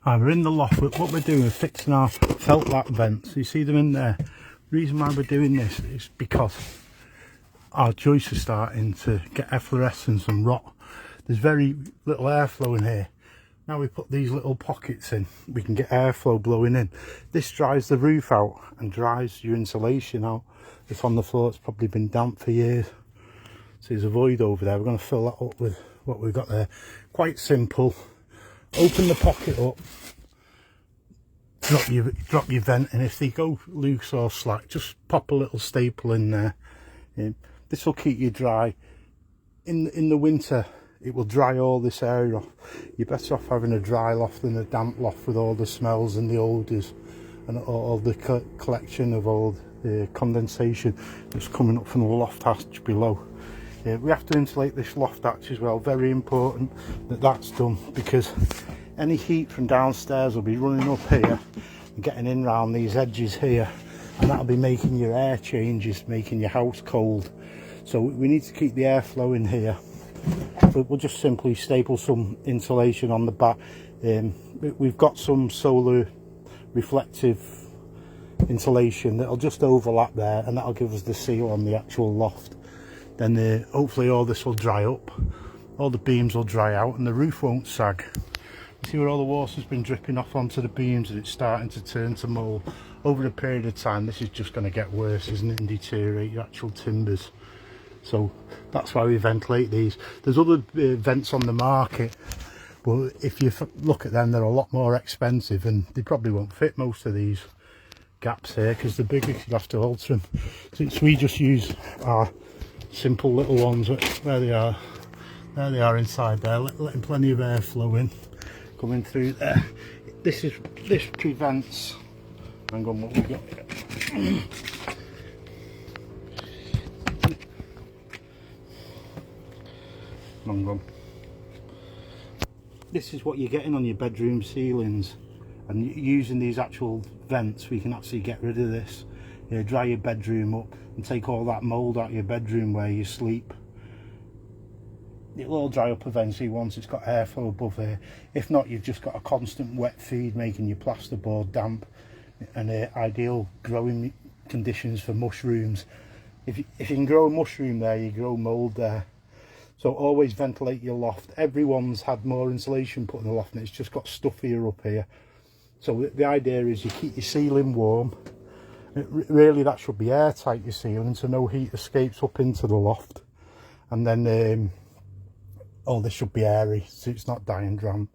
Right, we're in the loft. What we're doing is fixing our felt lap vents. You see them in there. The reason why we're doing this is because our joists are starting to get efflorescence and rot. There's very little airflow in here. Now we put these little pockets in, we can get airflow blowing in. This dries the roof out and dries your insulation out. If on the floor, it's probably been damp for years. So there's a void over there. We're going to fill that up with what we've got there. Quite simple. Open the pocket up, drop your vent, and if they go loose or slack, just pop a little staple in there. This will keep you dry. In the winter, it will dry all this area off. You're better off having a dry loft than a damp loft with all the smells and the odours and all the collection of all the condensation that's coming up from the loft hatch below. We have to insulate this loft hatch as well. Very important that that's done, because any heat from downstairs will be running up here and getting in around these edges here, and that'll be making your air changes, making your house cold. So we need to keep the airflow in here. But we'll just simply staple some insulation on the back. We've got some solar reflective insulation that'll just overlap there, and that'll give us the seal on the actual loft. Then hopefully all this will dry up, all the beams will dry out, and the roof won't sag. You see where all the water's been dripping off onto the beams, and it's starting to turn to mould. Over a period of time, this is just going to get worse, isn't it, and deteriorate your actual timbers. So that's why we ventilate these. There's other vents on the market, but if you look at them, they're a lot more expensive, and they probably won't fit most of these gaps here, because they're bigger, you have to alter them. So we just use our simple little ones. There they are. There they are inside there, letting plenty of airflow in, coming through there. This prevents. Hang on, what we got here. Hang on. This is what you're getting on your bedroom ceilings, and using these actual vents, we can actually get rid of this. Dry your bedroom up and take all that mould out of your bedroom where you sleep. It'll all dry up eventually once it's got airflow above here. If not, you've just got a constant wet feed making your plasterboard damp, and ideal growing conditions for mushrooms. If you can grow a mushroom there, you grow mould there. So always ventilate your loft. Everyone's had more insulation put in the loft, and it's just got stuffier up here. So the idea is you keep your ceiling warm. Really, that should be airtight, your ceiling, so no heat escapes up into the loft. And then all this should be airy, so it's not dying dram.